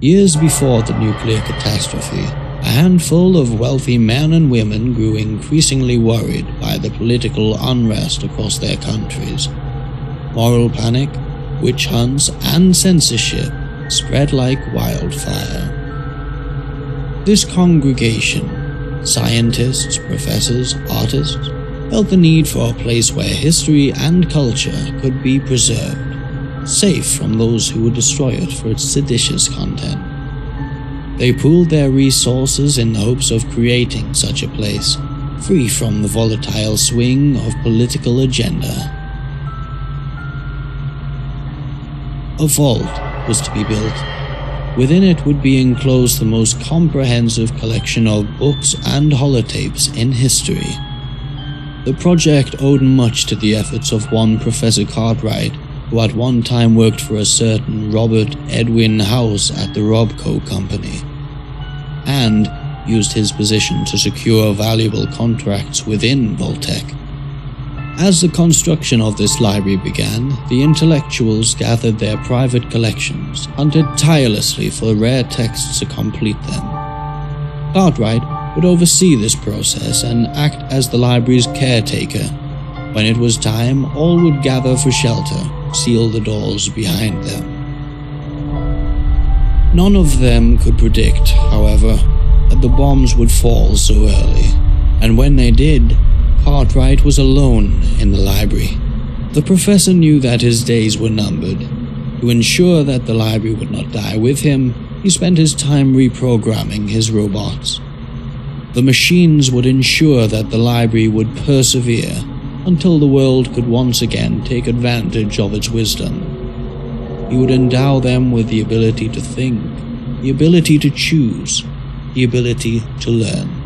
Years before the nuclear catastrophe, a handful of wealthy men and women grew increasingly worried by the political unrest across their countries. Moral panic, witch hunts, and censorship spread like wildfire. This congregation, scientists, professors, artists, felt the need for a place where history and culture could be preserved, safe from those who would destroy it for its seditious content. They pooled their resources in the hopes of creating such a place, free from the volatile swing of political agenda. A vault was to be built. Within it would be enclosed the most comprehensive collection of books and holotapes in history. The project owed much to the efforts of one Professor Cartwright, who at one time worked for a certain Robert Edwin House at the Robco Company, and used his position to secure valuable contracts within Vault-Tec. As the construction of this library began, the intellectuals gathered their private collections, hunted tirelessly for rare texts to complete them. Cartwright would oversee this process and act as the library's caretaker. When it was time, all would gather for shelter, seal the doors behind them. None of them could predict, however, that the bombs would fall so early, and when they did, Cartwright was alone in the library. The professor knew that his days were numbered. To ensure that the library would not die with him, he spent his time reprogramming his robots. The machines would ensure that the library would persevere until the world could once again take advantage of its wisdom. He would endow them with the ability to think, the ability to choose, the ability to learn.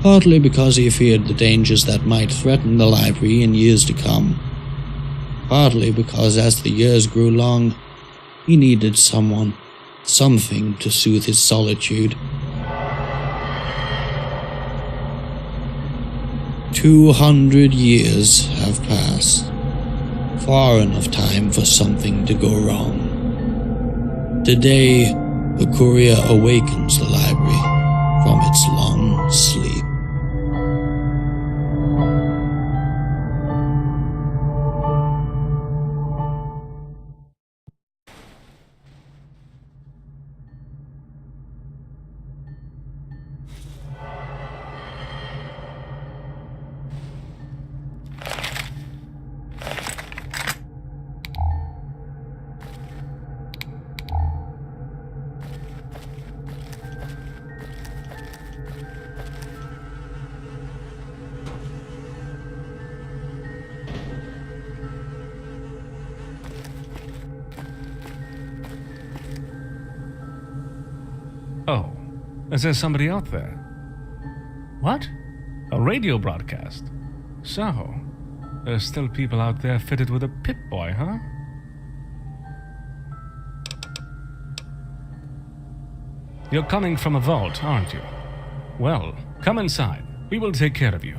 Partly because he feared the dangers that might threaten the library in years to come. Partly because as the years grew long, he needed someone, something to soothe his solitude. 200 years have passed, far enough time for something to go wrong. Today, the courier awakens the library from its long sleep. Oh, is there somebody out there? What? A radio broadcast? So, there's still people out there fitted with a Pip-Boy, huh? You're coming from a vault, aren't you? Well, come inside. We will take care of you.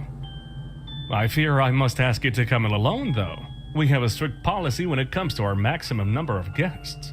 I fear I must ask you to come in alone, though. We have a strict policy when it comes to our maximum number of guests.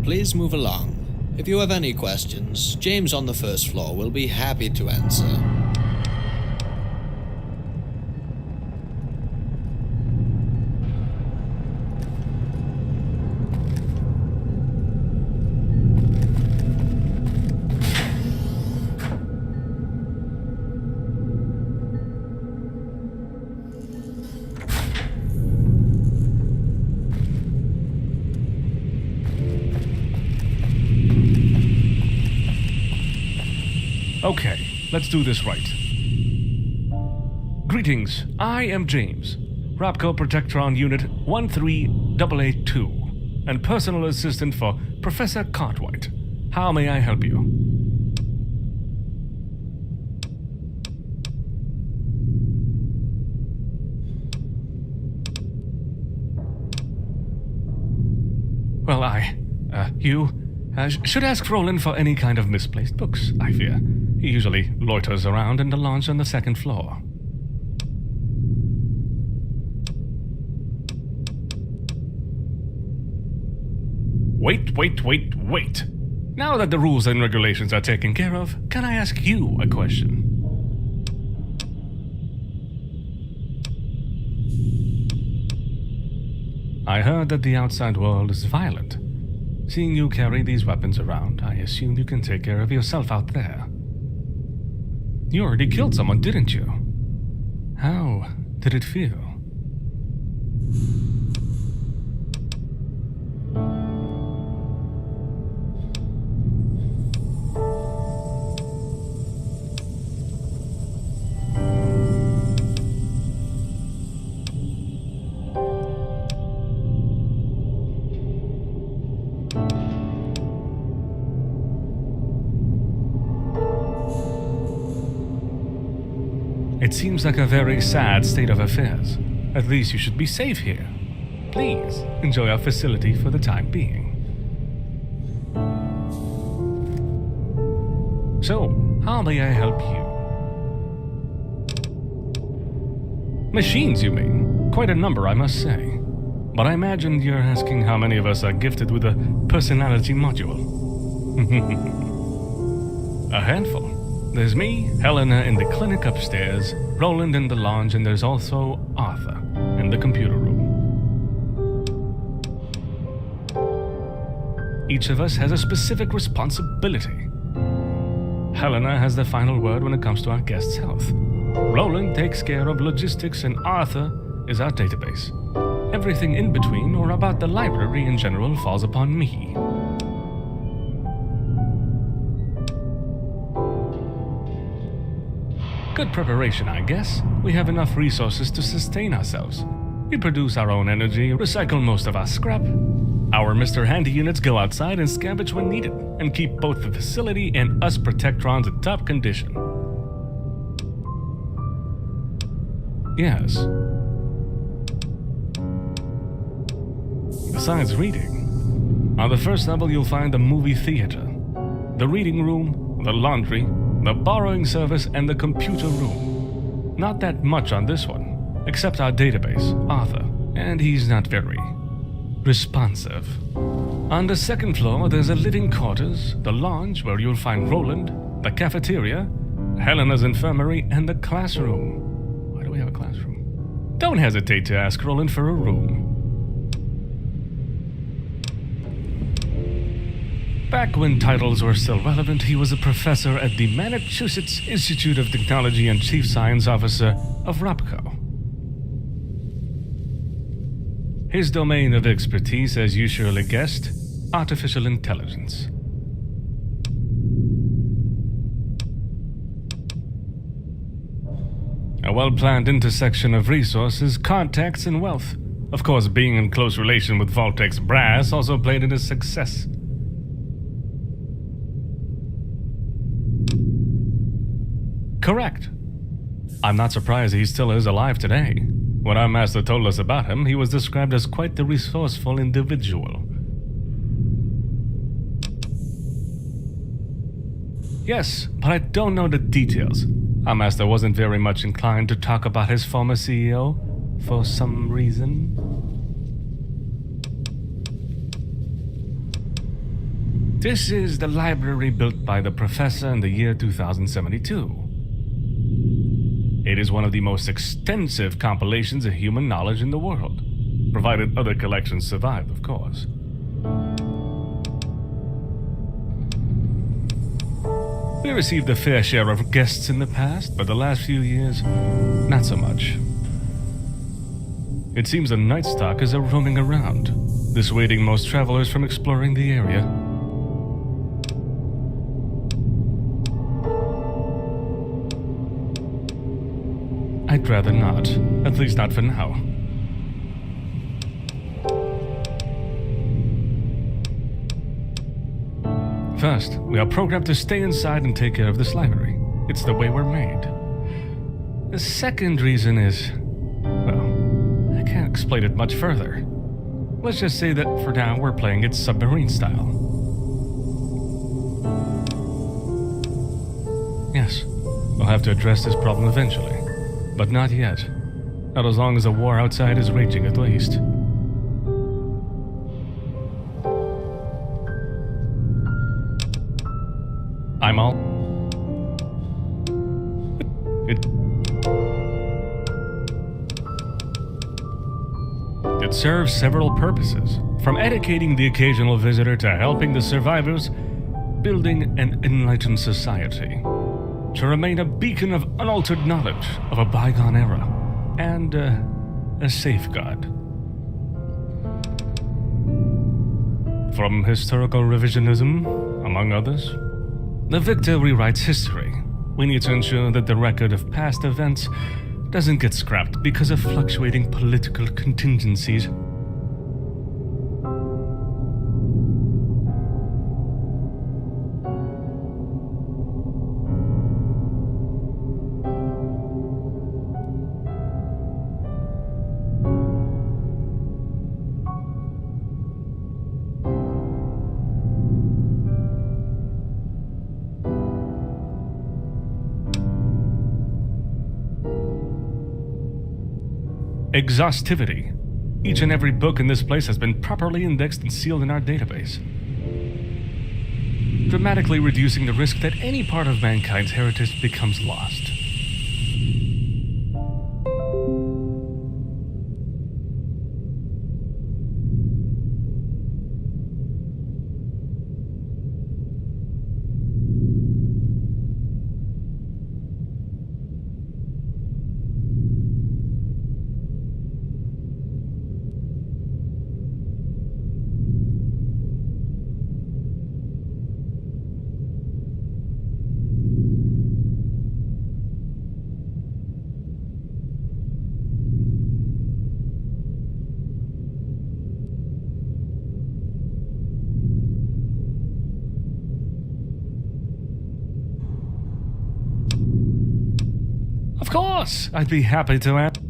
Please move along. If you have any questions, James on the first floor will be happy to answer. Okay, let's do this right. Greetings, I am James, Rapco Protectron Unit 13882, and personal assistant for Professor Cartwright. How may I help you? Well, you should ask Roland for any kind of misplaced books, I fear. He usually loiters around in the lounge on the second floor. Wait. Now that the rules and regulations are taken care of, can I ask you a question? I heard that the outside world is violent. Seeing you carry these weapons around, I assume you can take care of yourself out there. You already killed someone, didn't you? How did it feel? It seems like a very sad state of affairs. At least you should be safe here. Please, enjoy our facility for the time being. So, how may I help you? Machines, you mean? Quite a number, I must say. But I imagine you're asking how many of us are gifted with a personality module. A handful. There's me, Helena in the clinic upstairs, Roland in the lounge, and there's also Arthur in the computer room. Each of us has a specific responsibility. Helena has the final word when it comes to our guest's health. Roland takes care of logistics, and Arthur is our database. Everything in between or about the library in general falls upon me. Good preparation, I guess. We have enough resources to sustain ourselves. We produce our own energy, recycle most of our scrap. Our Mr. Handy units go outside and scavenge when needed, and keep both the facility and us Protectrons in top condition. Yes. Besides reading, on the first level you'll find the movie theater, the reading room, the laundry, the borrowing service, and the computer room. Not that much on this one, except our database, Arthur, and he's not very responsive. On the second floor, there's a living quarters, the lounge where you'll find Roland, the cafeteria, Helena's infirmary, and the classroom. Why do we have a classroom? Don't hesitate to ask Roland for a room. Back when titles were still relevant, he was a professor at the Massachusetts Institute of Technology and Chief Science Officer of Rapco. His domain of expertise, as you surely guessed, artificial intelligence. A well-planned intersection of resources, contacts, and wealth. Of course, being in close relation with Vault-Tec's brass also played in his success. Correct. I'm not surprised he still is alive today. When our master told us about him, he was described as quite the resourceful individual. Yes, but I don't know the details. Our master wasn't very much inclined to talk about his former CEO, for some reason. This is the library built by the professor in the year 2072. It is one of the most extensive compilations of human knowledge in the world, provided other collections survive, of course. We received a fair share of guests in the past, but the last few years, not so much. It seems the Night Stalkers are roaming around, dissuading most travelers from exploring the area. I'd rather not. At least not for now. First, we are programmed to stay inside and take care of this library. It's the way we're made. The second reason is, well, I can't explain it much further. Let's just say that for now we're playing it submarine style. Yes, we'll have to address this problem eventually. But not yet. Not as long as the war outside is raging, at least. I'm all... It serves several purposes, from educating the occasional visitor to helping the survivors, building an enlightened society, to remain a beacon of unaltered knowledge of a bygone era, and a safeguard. From historical revisionism, among others, the victor rewrites history. We need to ensure that the record of past events doesn't get scrapped because of fluctuating political contingencies. Exhaustivity. Each and every book in this place has been properly indexed and sealed in our database, dramatically reducing the risk that any part of mankind's heritage becomes lost. Of course, I'd be happy to answer.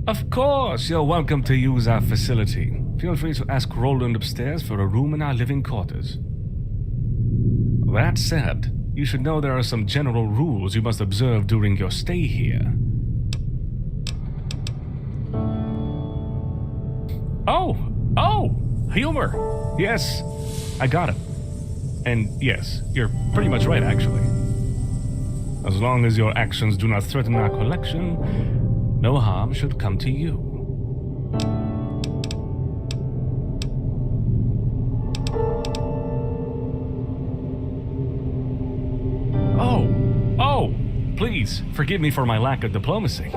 Of course, you're welcome to use our facility. Feel free to ask Roland upstairs for a room in our living quarters. That said, you should know there are some general rules you must observe during your stay here. Oh, humor. Yes, I got it. And yes, you're pretty much right, actually. As long as your actions do not threaten our collection, no harm should come to you. Oh, please, forgive me for my lack of diplomacy.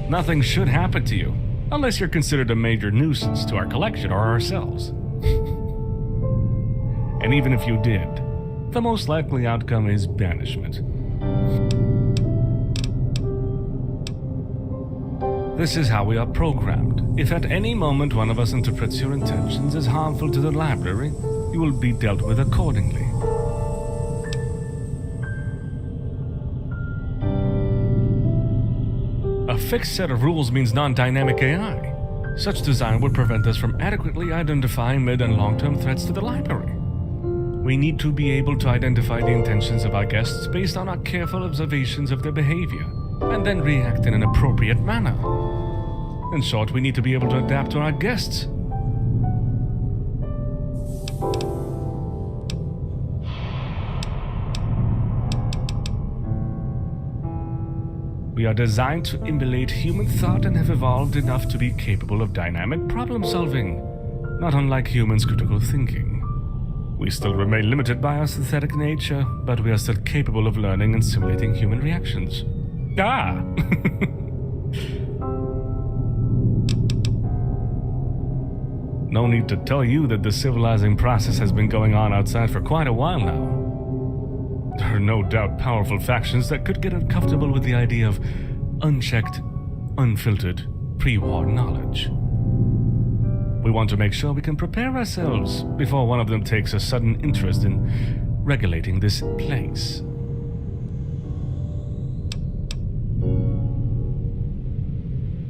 Nothing should happen to you, unless you're considered a major nuisance to our collection or ourselves. And even if you did, the most likely outcome is banishment. This is how we are programmed. If at any moment one of us interprets your intentions as harmful to the library, you will be dealt with accordingly. A fixed set of rules means non-dynamic AI. Such design would prevent us from adequately identifying mid- and long-term threats to the library. We need to be able to identify the intentions of our guests based on our careful observations of their behavior, and then react in an appropriate manner. In short, we need to be able to adapt to our guests. We are designed to emulate human thought and have evolved enough to be capable of dynamic problem solving, not unlike humans' critical thinking. We still remain limited by our synthetic nature, but we are still capable of learning and simulating human reactions. No need to tell you that the civilizing process has been going on outside for quite a while now. There are no doubt powerful factions that could get uncomfortable with the idea of unchecked, unfiltered, pre-war knowledge. We want to make sure we can prepare ourselves before one of them takes a sudden interest in regulating this place.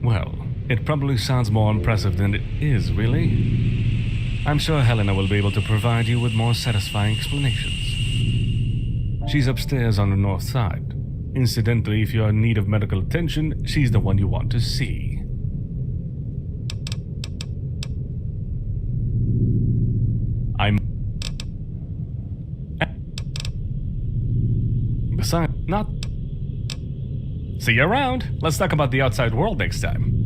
Well, it probably sounds more impressive than it is, really. I'm sure Helena will be able to provide you with more satisfying explanations. She's upstairs on the north side. Incidentally, if you're in need of medical attention, she's the one you want to see. Besides, not... See you around. Let's talk about the outside world next time.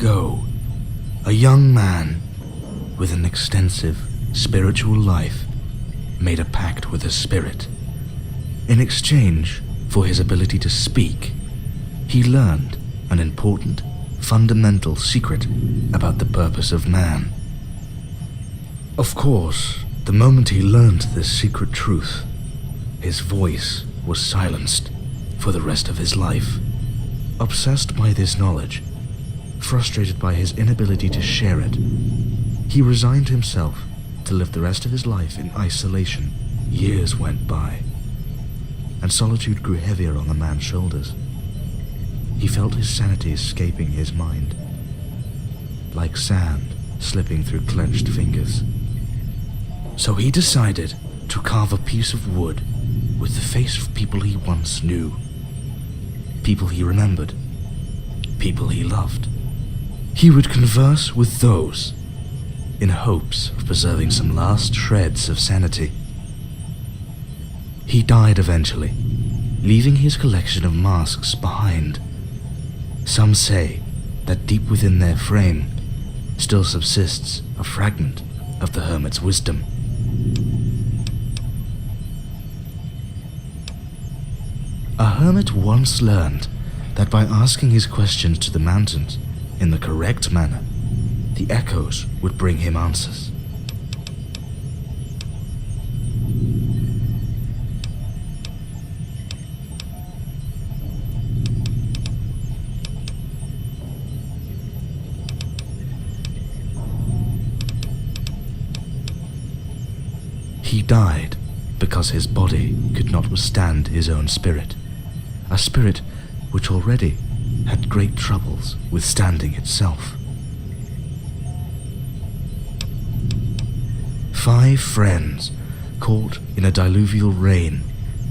ago, a young man with an extensive spiritual life made a pact with a spirit. In exchange for his ability to speak, he learned an important, fundamental secret about the purpose of man. Of course, the moment he learned this secret truth, his voice was silenced for the rest of his life. Obsessed by this knowledge, frustrated by his inability to share it, he resigned himself to live the rest of his life in isolation. Years went by, and solitude grew heavier on the man's shoulders. He felt his sanity escaping his mind, like sand slipping through clenched fingers. So he decided to carve a piece of wood with the face of people he once knew, people he remembered, people he loved. He would converse with those in hopes of preserving some last shreds of sanity. He died eventually, leaving his collection of masks behind. Some say that deep within their frame still subsists a fragment of the hermit's wisdom. hermit once learned that by asking his questions to the mountains in the correct manner, the echoes would bring him answers. He died because his body could not withstand his own spirit, a spirit which already had great troubles withstanding itself. 5 friends, caught in a diluvial rain,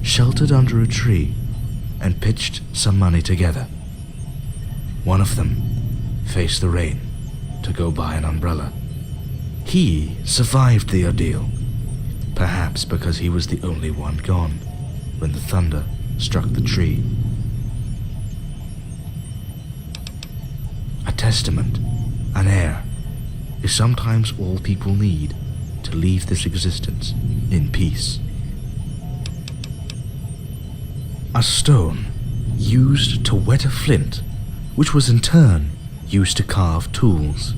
sheltered under a tree and pitched some money together. One of them faced the rain to go buy an umbrella. He survived the ordeal, perhaps because he was the only one gone when the thunder struck the tree. A testament, an heir, is sometimes all people need to leave this existence in peace. A stone used to whet a flint, which was in turn used to carve tools.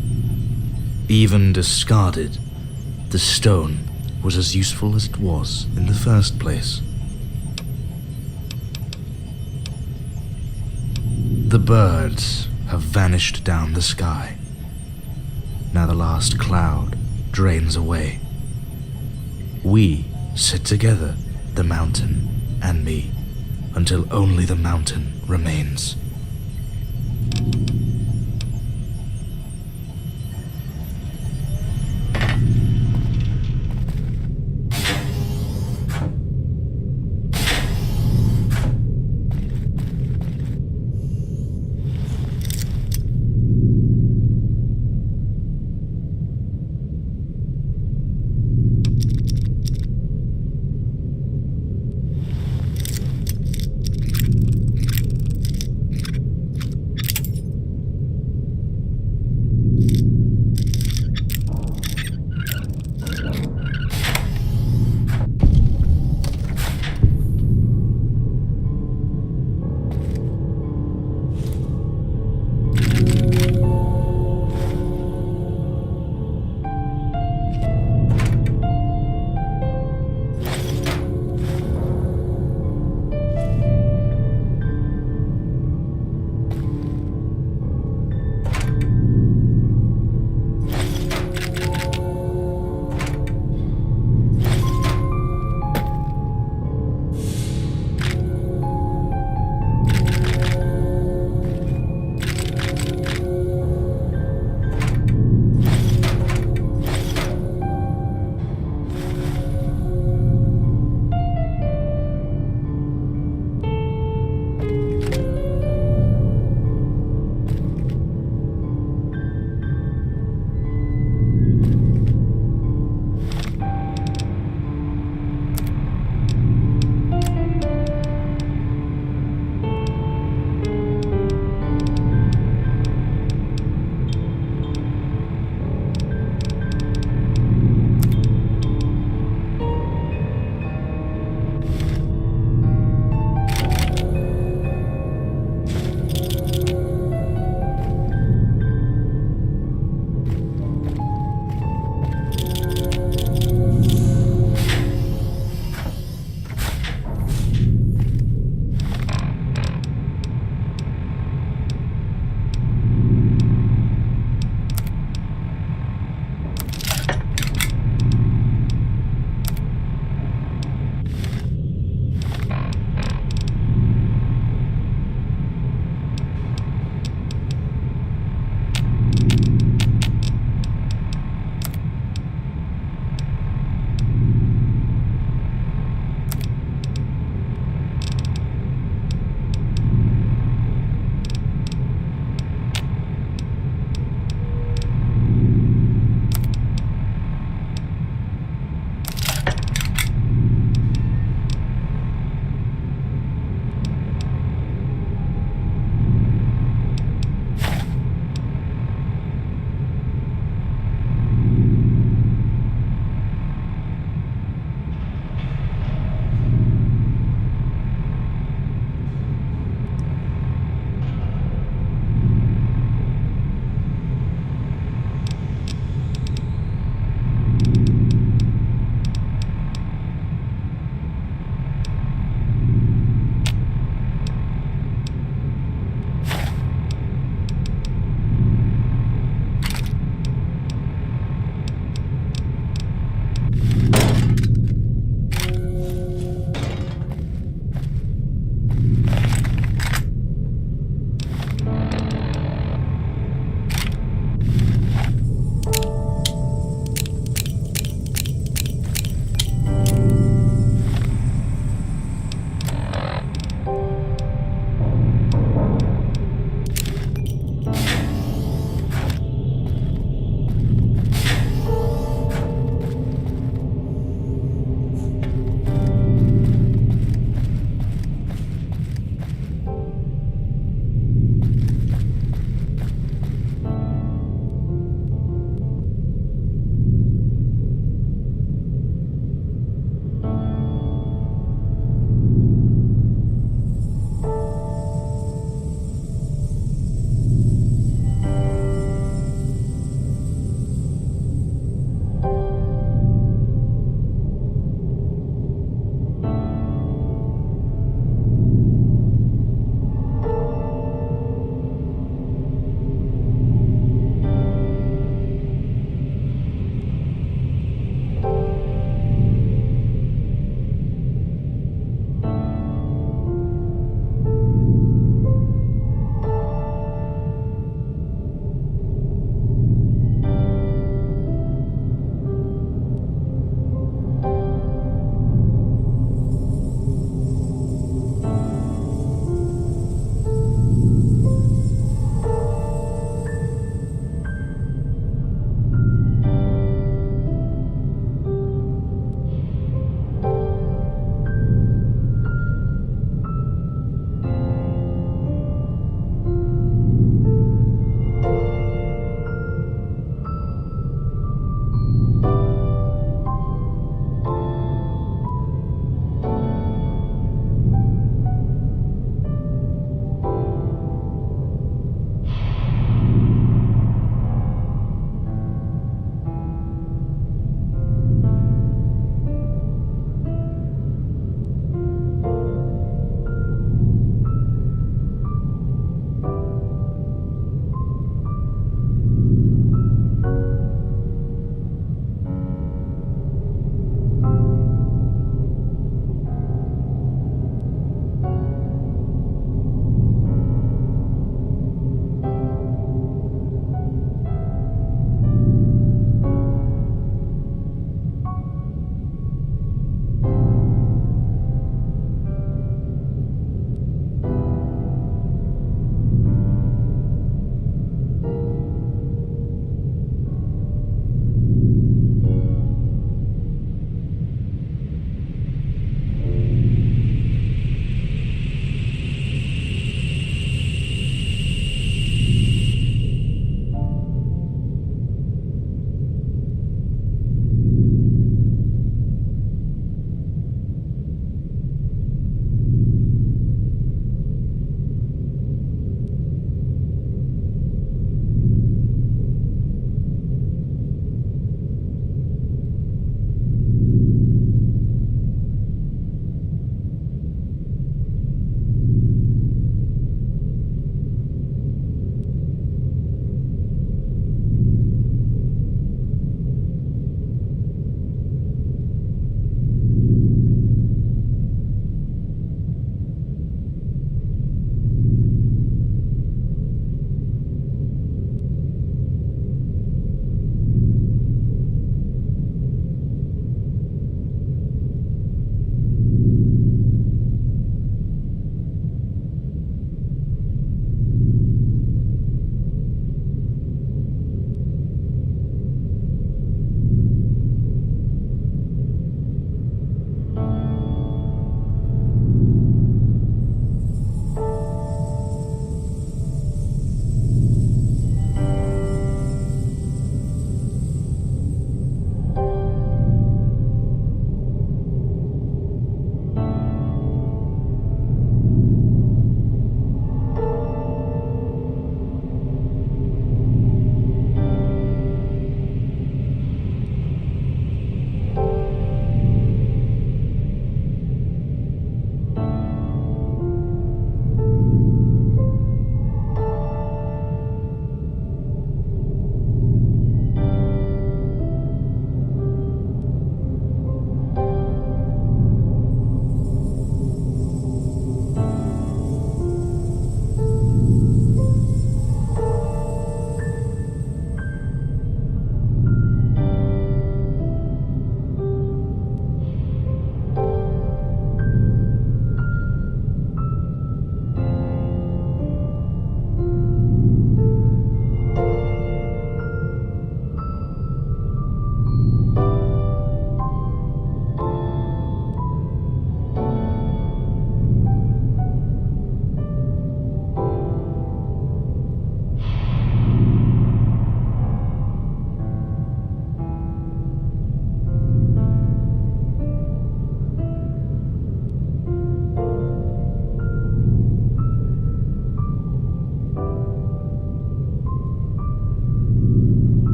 Even discarded, the stone was as useful as it was in the first place. The birds have vanished down the sky. Now the last cloud drains away. We sit together, the mountain and me, until only the mountain remains.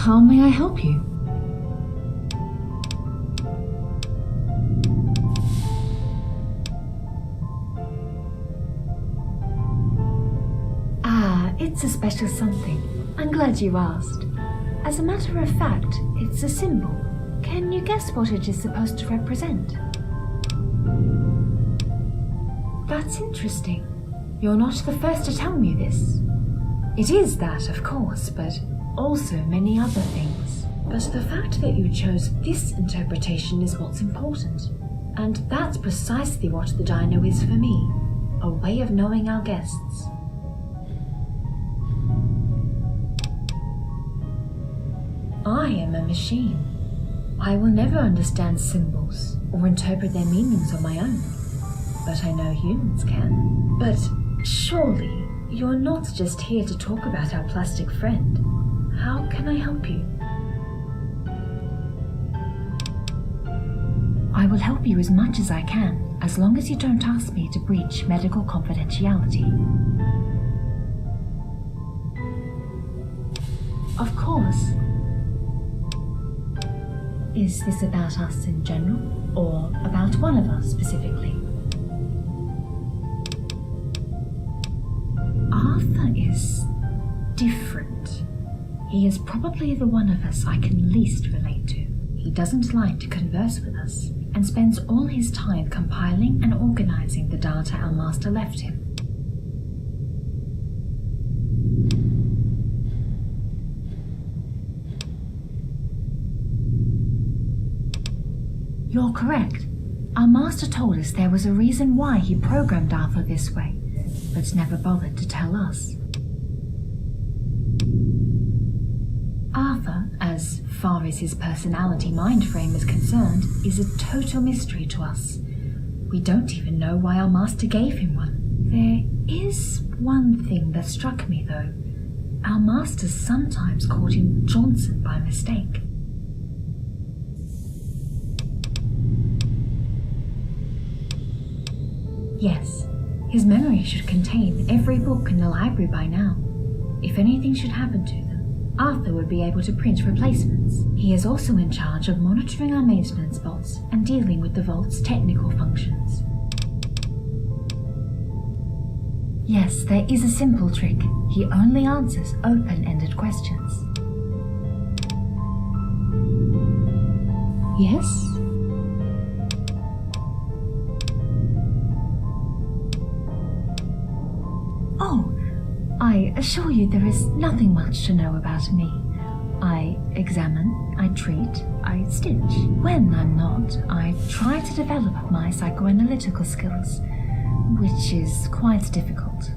How may I help you? It's a special something. I'm glad you asked. As a matter of fact, it's a symbol. Can you guess what it is supposed to represent? That's interesting. You're not the first to tell me this. It is that, of course, but also many other things. But the fact that you chose this interpretation is what's important. And that's precisely what the dino is for me. A way of knowing our guests. I am a machine. I will never understand symbols or interpret their meanings on my own, but I know humans can. But surely, you're not just here to talk about our plastic friend. How can I help you? I will help you as much as I can, as long as you don't ask me to breach medical confidentiality. Of course. Is this about us in general, or about one of us specifically? Arthur is different. He is probably the one of us I can least relate to. He doesn't like to converse with us, and spends all his time compiling and organizing the data our master left him. You're correct. Our master told us there was a reason why he programmed Arthur this way, but never bothered to tell us. Arthur, as far as his personality mind frame is concerned, is a total mystery to us. We don't even know why our master gave him one. There is one thing that struck me, though. Our master sometimes called him Johnson by mistake. Yes, his memory should contain every book in the library by now. If anything should happen to them, Arthur would be able to print replacements. He is also in charge of monitoring our maintenance vaults and dealing with the vault's technical functions. Yes, there is a simple trick. He only answers open-ended questions. Yes? Oh, I assure you there is nothing much to know about me. I examine, I treat, I stitch. When I'm not, I try to develop my psychoanalytical skills, which is quite difficult.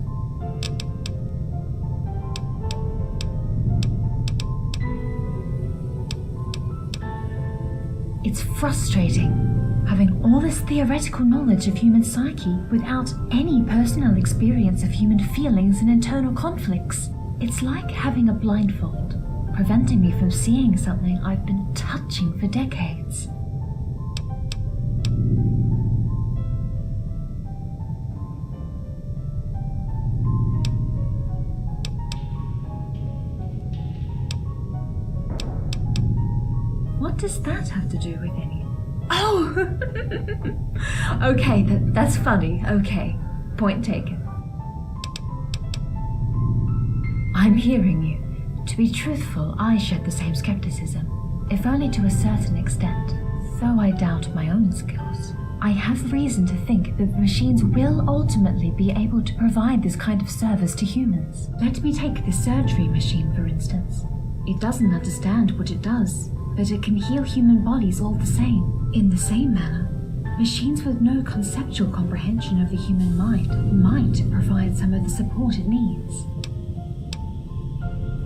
It's frustrating, having all this theoretical knowledge of human psyche without any personal experience of human feelings and internal conflicts. It's like having a blindfold, preventing me from seeing something I've been touching for decades. What does that have to do with any? Oh! Okay, that's funny. Okay, point taken. I'm hearing you. To be truthful, I shared the same skepticism, if only to a certain extent. Though I doubt my own skills, I have reason to think that the machines will ultimately be able to provide this kind of service to humans. Let me take the surgery machine, for instance. It doesn't understand what it does, but it can heal human bodies all the same. In the same manner, machines with no conceptual comprehension of the human mind might provide some of the support it needs.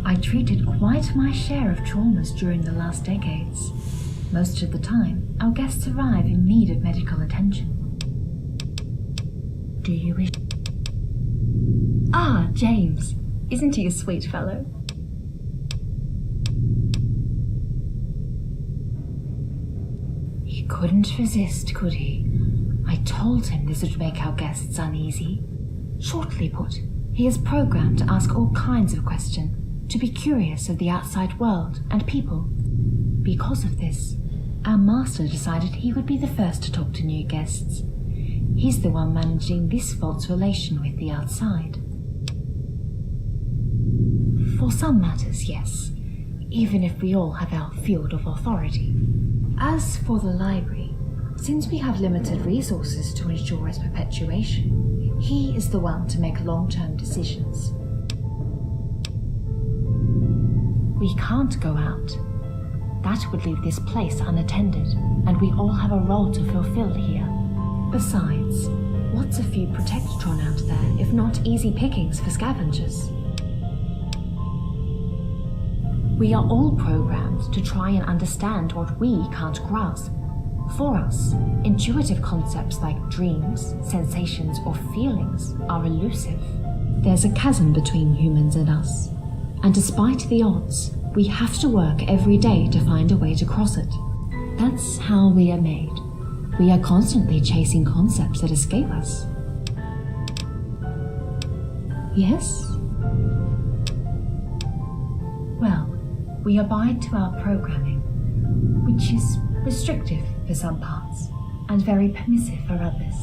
I treated quite my share of traumas during the last decades. Most of the time, our guests arrive in need of medical attention. Do you wish? Ah, James. Isn't he a sweet fellow? He couldn't resist, could he? I told him this would make our guests uneasy. Shortly put, he is programmed to ask all kinds of questions, to be curious of the outside world and people. Because of this, our master decided he would be the first to talk to new guests. He's the one managing this vault's relation with the outside. For some matters, yes, even if we all have our field of authority. As for the library, since we have limited resources to ensure its perpetuation, he is the one to make long-term decisions. We can't go out. That would leave this place unattended, and we all have a role to fulfill here. Besides, what's a few Protectron out there if not easy pickings for scavengers? We are all programmed to try and understand what we can't grasp. For us, intuitive concepts like dreams, sensations, or feelings are elusive. There's a chasm between humans and us, and despite the odds, we have to work every day to find a way to cross it. That's how we are made. We are constantly chasing concepts that escape us. Yes? Well, we abide to our programming, which is restrictive for some parts and very permissive for others.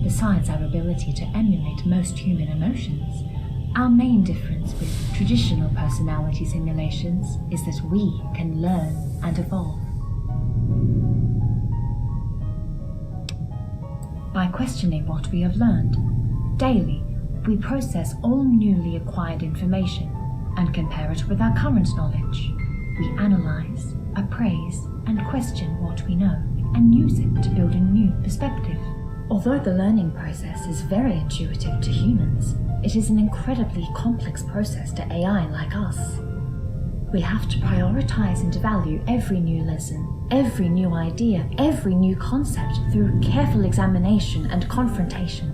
Besides our ability to emulate most human emotions, our main difference with traditional personality simulations is that we can learn and evolve. By questioning what we have learned, daily we process all newly acquired information and compare it with our current knowledge. We analyze, appraise, and question what we know, and use it to build a new perspective. Although the learning process is very intuitive to humans, it is an incredibly complex process to AI like us. We have to prioritize and value every new lesson, every new idea, every new concept through careful examination and confrontation.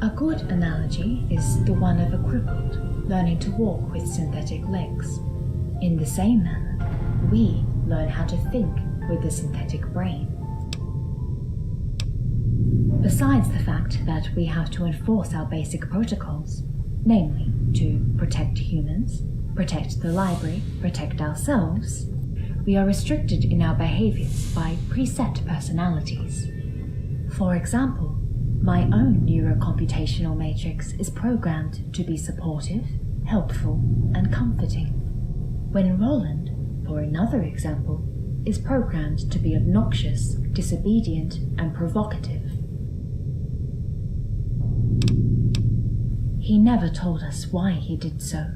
A good analogy is the one of a crippled learning to walk with synthetic legs. In the same manner, we learn how to think with the synthetic brain. Besides the fact that we have to enforce our basic protocols, namely to protect humans, protect the library, protect ourselves, we are restricted in our behaviors by preset personalities. For example, my own neurocomputational matrix is programmed to be supportive, helpful, and comforting, when Roland, for another example, is programmed to be obnoxious, disobedient, and provocative. He never told us why he did so,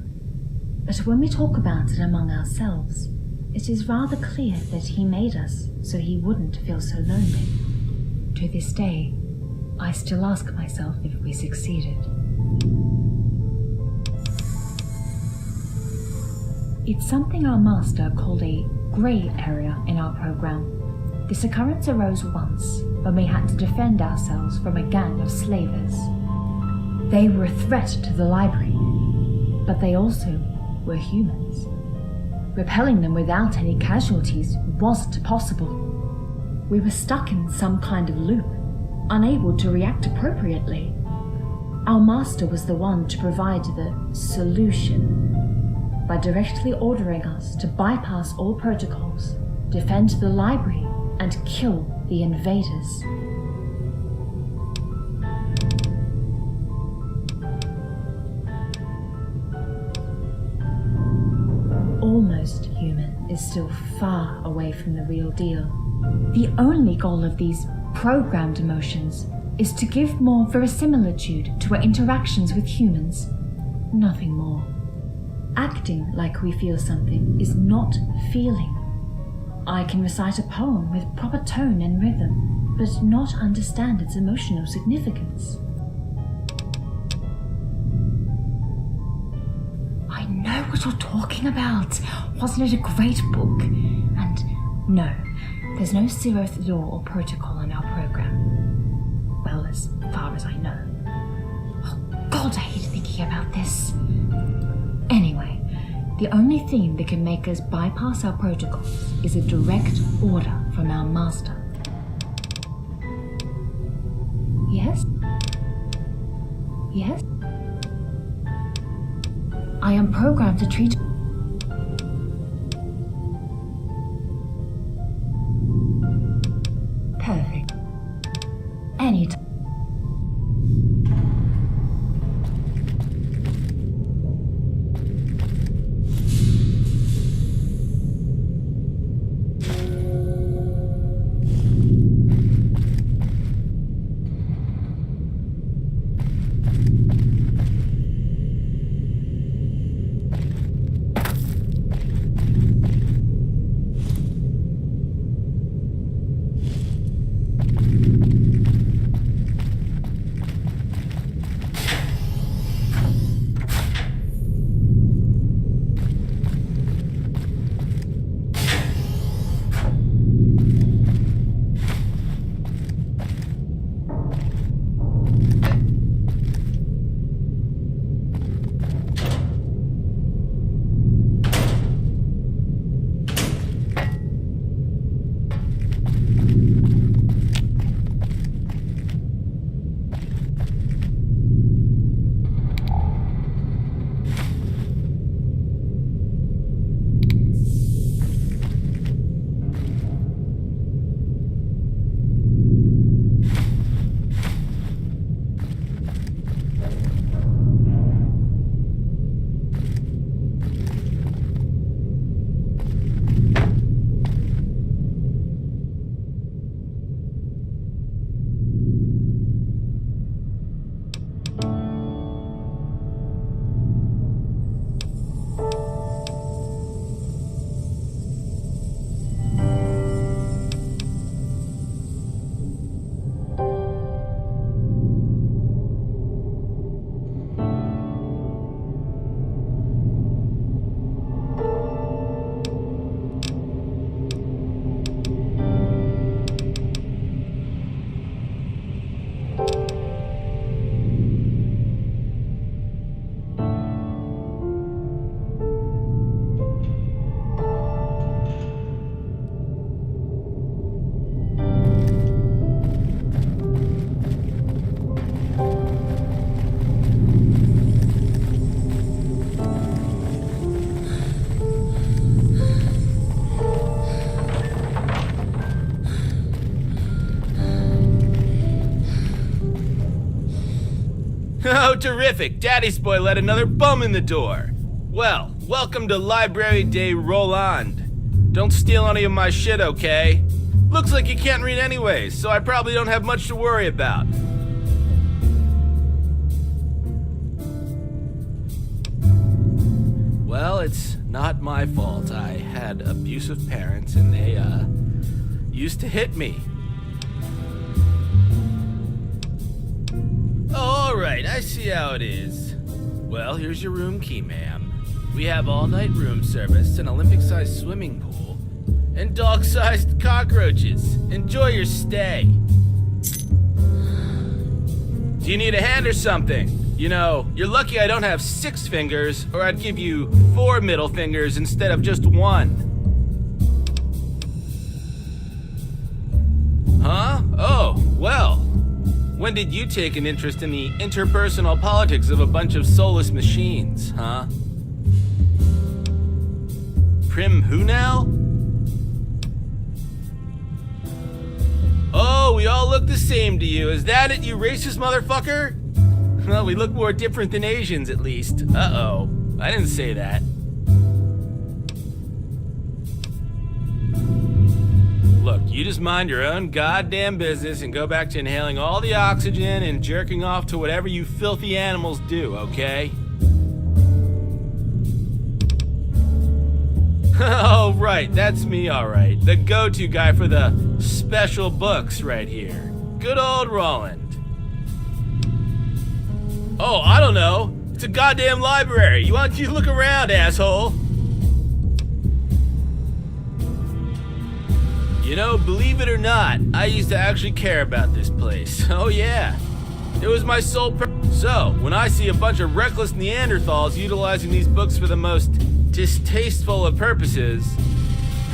but when we talk about it among ourselves, it is rather clear that he made us so he wouldn't feel so lonely. To this day, I still ask myself if we succeeded. It's something our master called a grey area in our program. This occurrence arose once when we had to defend ourselves from a gang of slavers. They were a threat to the library, but they also were humans. Repelling them without any casualties wasn't possible. We were stuck in some kind of loop, unable to react appropriately. Our master was the one to provide the solution by directly ordering us to bypass all protocols, defend the library, and kill the invaders. Almost human is still far away from the real deal. The only goal of these programmed emotions is to give more verisimilitude to our interactions with humans, nothing more. Acting like we feel something is not feeling. I can recite a poem with proper tone and rhythm, but not understand its emotional significance. I know what you're talking about. Wasn't it a great book? And no, there's no zeroth law or protocol in our program. Well, as far as I know. Oh God, I hate thinking about this. Anyway, the only thing that can make us bypass our protocols is a direct order from our master. Yes? Yes? I am programmed to treat... Perfect. Anytime. Oh, terrific! Daddy's boy let another bum in the door. Well, welcome to Library de Roland. Don't steal any of my shit, okay? Looks like you can't read anyways, so I probably don't have much to worry about. Well, it's not my fault. I had abusive parents and they, used to hit me. Alright, I see how it is. Well, here's your room key, ma'am. We have all-night room service, an Olympic-sized swimming pool, and dog-sized cockroaches. Enjoy your stay. Do you need a hand or something? You know, you're lucky I don't have 6 fingers, or I'd give you 4 middle fingers instead of just 1. Huh? Oh, well. When did you take an interest in the interpersonal politics of a bunch of soulless machines, huh? Prim who now? Oh, we all look the same to you. Is that it, you racist motherfucker? Well, we look more different than Asians, at least. Uh-oh. I didn't say that. Look, you just mind your own goddamn business and go back to inhaling all the oxygen and jerking off to whatever you filthy animals do, okay? Oh, right, that's me, alright. The go-to guy for the special books right here. Good old Roland. Oh, I don't know. It's a goddamn library. Why don't you look around, asshole? You know, believe it or not, I used to actually care about this place. Oh yeah. It was my sole purpose. So, when I see a bunch of reckless Neanderthals utilizing these books for the most distasteful of purposes,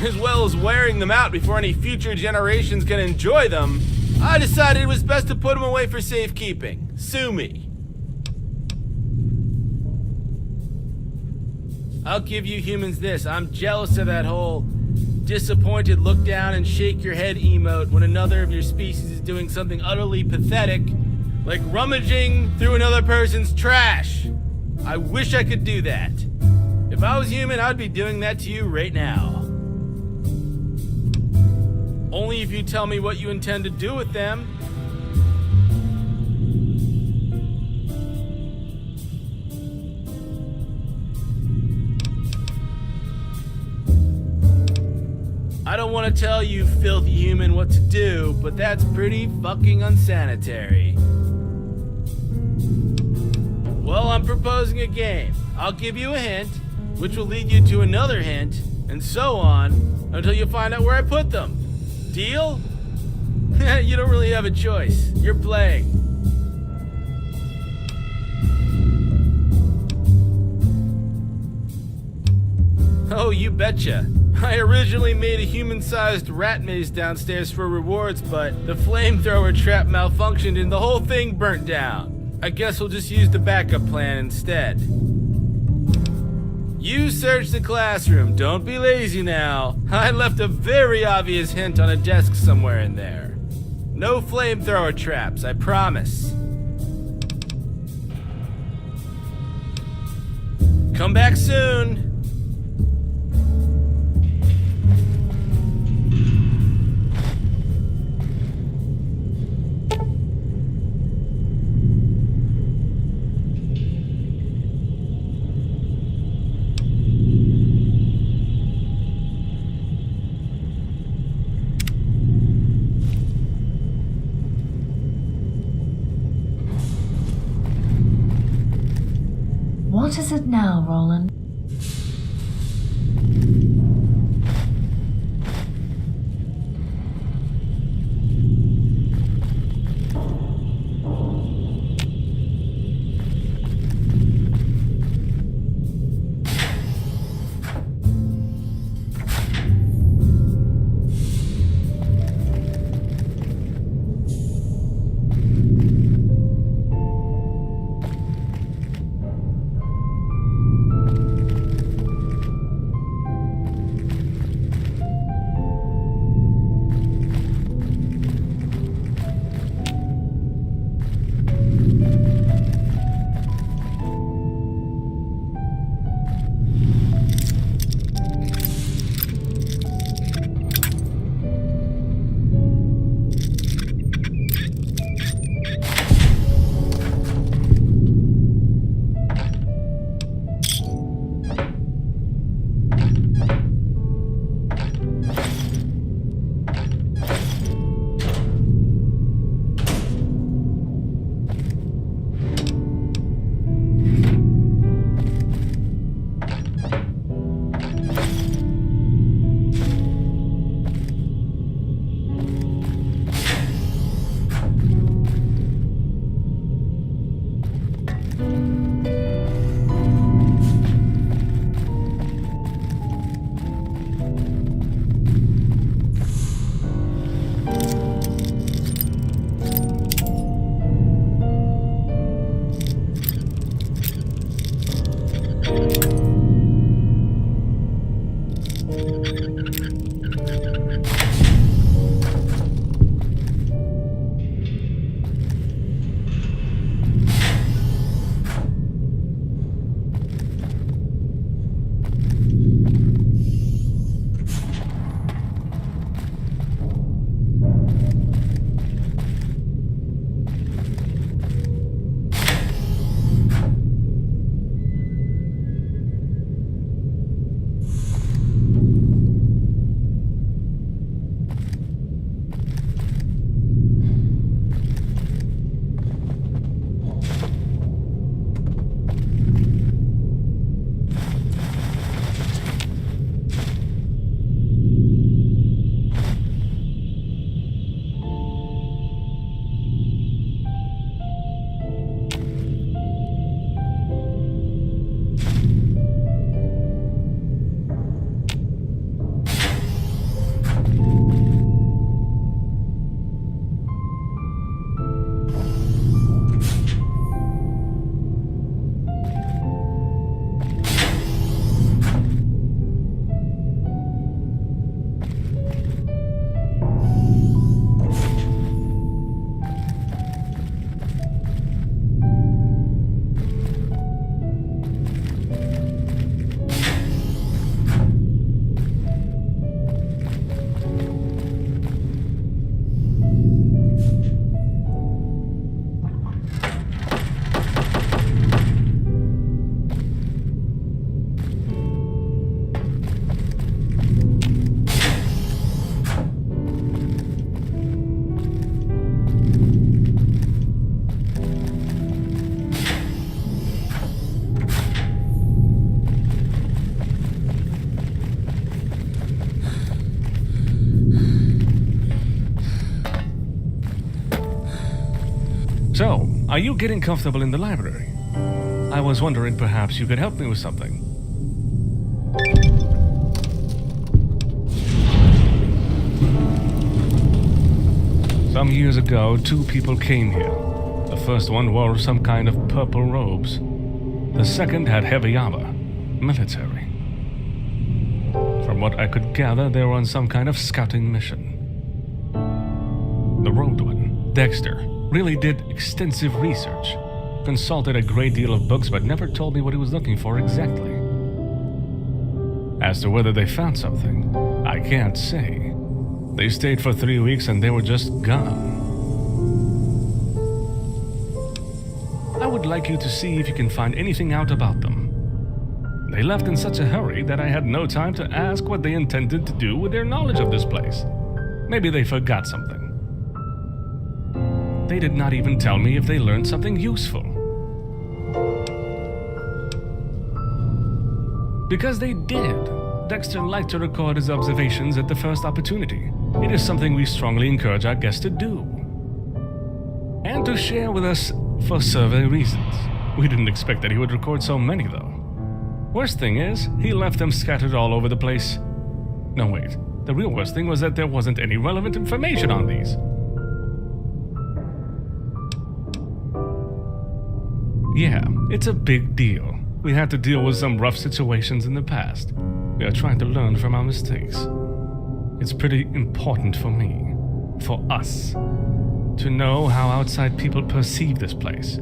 as well as wearing them out before any future generations can enjoy them, I decided it was best to put them away for safekeeping. Sue me. I'll give you humans this. I'm jealous of that whole disappointed look down and shake your head emote when another of your species is doing something utterly pathetic, like rummaging through another person's trash. I wish I could do that. If I was human, I'd be doing that to you right now. Only if you tell me what you intend to do with them. I don't want to tell you, filthy human, what to do, but that's pretty fucking unsanitary. Well, I'm proposing a game. I'll give you a hint, which will lead you to another hint, and so on, until you find out where I put them. Deal? You don't really have a choice. You're playing. Oh, you betcha. I originally made a human-sized rat maze downstairs for rewards, but the flamethrower trap malfunctioned and the whole thing burnt down. I guess we'll just use the backup plan instead. You search the classroom. Don't be lazy now. I left a very obvious hint on a desk somewhere in there. No flamethrower traps, I promise. Come back soon. What is it now, Roland? Are you getting comfortable in the library? I was wondering perhaps you could help me with something. Some years ago, 2 people came here. The first one wore some kind of purple robes. The second had heavy armor, military. From what I could gather, they were on some kind of scouting mission. The robed one, Dexter, really did extensive research, consulted a great deal of books, but never told me what he was looking for exactly. As to whether they found something, I can't say. They stayed for 3 weeks and they were just gone. I would like you to see if you can find anything out about them. They left in such a hurry that I had no time to ask what they intended to do with their knowledge of this place. Maybe they forgot something. They did not even tell me if they learned something useful. Because they did. Dexter liked to record his observations at the first opportunity. It is something we strongly encourage our guests to do. And to share with us for survey reasons. We didn't expect that he would record so many, though. Worst thing is, he left them scattered all over the place. No, wait. The real worst thing was that there wasn't any relevant information on these. Yeah, it's a big deal. We had to deal with some rough situations in the past. We are trying to learn from our mistakes. It's pretty important for me, for us, to know how outside people perceive this place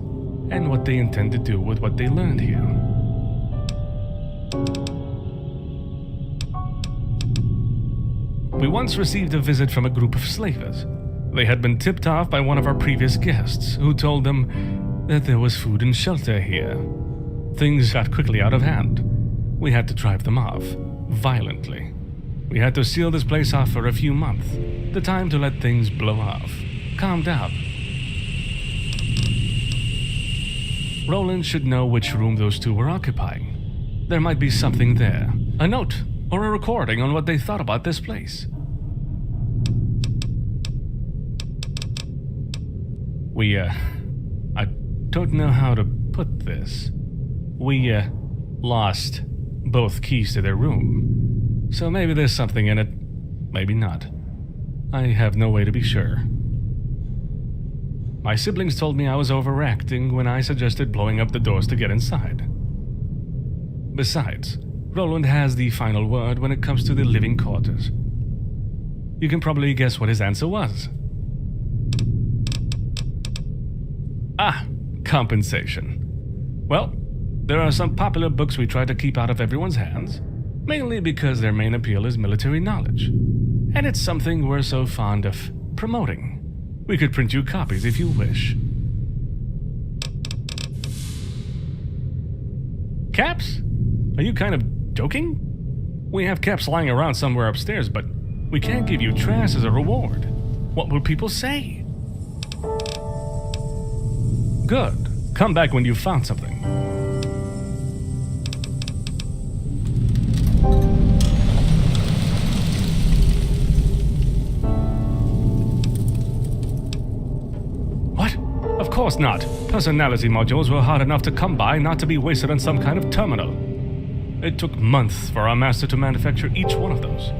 and what they intend to do with what they learned here. We once received a visit from a group of slavers. They had been tipped off by one of our previous guests, who told them that there was food and shelter here. Things got quickly out of hand. We had to drive them off, violently. We had to seal this place off for a few months, the time to let things blow off, calm down. Roland should know which room those 2 were occupying. There might be something there, a note or a recording on what they thought about this place. I don't know how to put this. We lost both keys to their room. So maybe there's something in it, maybe not. I have no way to be sure. My siblings told me I was overacting when I suggested blowing up the doors to get inside. Besides, Roland has the final word when it comes to the living quarters. You can probably guess what his answer was. Compensation. Well, there are some popular books we try to keep out of everyone's hands, mainly because their main appeal is military knowledge. And it's something we're so fond of promoting. We could print you copies if you wish. Caps? Are you kind of joking? We have caps lying around somewhere upstairs, but we can't give you trash as a reward. What will people say? Good. Come back when you've found something. What? Of course not. Personality modules were hard enough to come by, not to be wasted on some kind of terminal. It took months for our master to manufacture each one of those.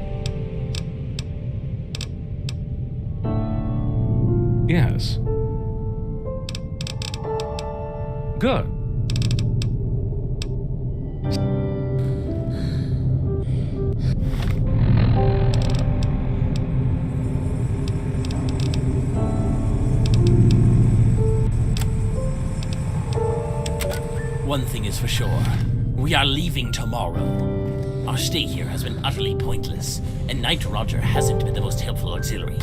Yes. Good. One thing is for sure. We are leaving tomorrow. Our stay here has been utterly pointless, and Knight Roger hasn't been the most helpful auxiliary.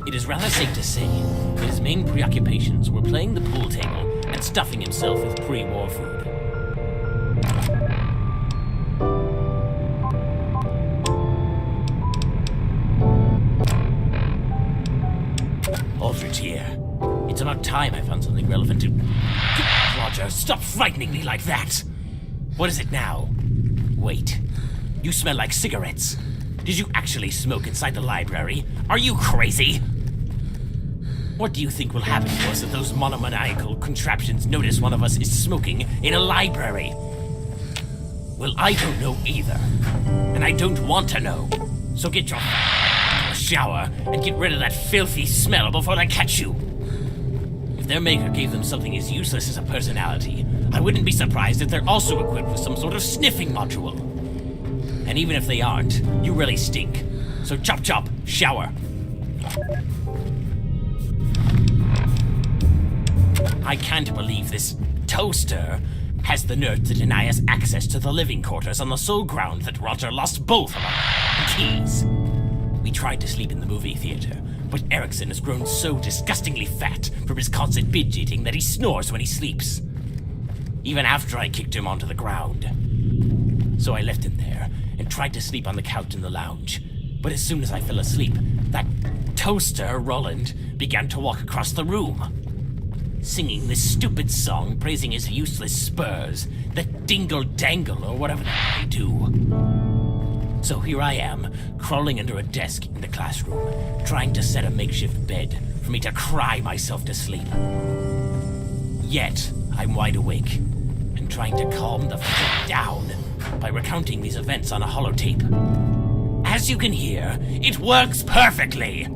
It is rather safe to say that his main preoccupations were playing the pool table and stuffing himself with pre-war food. Aldrich here. It's about time I found something relevant to... Roger, stop frightening me like that! What is it now? Wait. You smell like cigarettes. Did you actually smoke inside the library? Are you crazy? What do you think will happen to us if those monomaniacal contraptions notice one of us is smoking in a library? Well, I don't know either. And I don't want to know. So get your to a shower and get rid of that filthy smell before they catch you. If their maker gave them something as useless as a personality, I wouldn't be surprised if they're also equipped with some sort of sniffing module. And even if they aren't, you really stink. So chop chop, shower. I can't believe this toaster has the nerve to deny us access to the living quarters on the sole ground that Roger lost both of our keys. We tried to sleep in the movie theater, but Erickson has grown so disgustingly fat from his constant binge eating that he snores when he sleeps. Even after I kicked him onto the ground. So I left him there and tried to sleep on the couch in the lounge. But as soon as I fell asleep, that toaster, Roland, began to walk across the room, singing this stupid song praising his useless spurs, that dingle-dangle or whatever the hell they do. So here I am, crawling under a desk in the classroom, trying to set a makeshift bed for me to cry myself to sleep. Yet, I'm wide awake, and trying to calm the f*** down by recounting these events on a holotape. As you can hear, it works perfectly!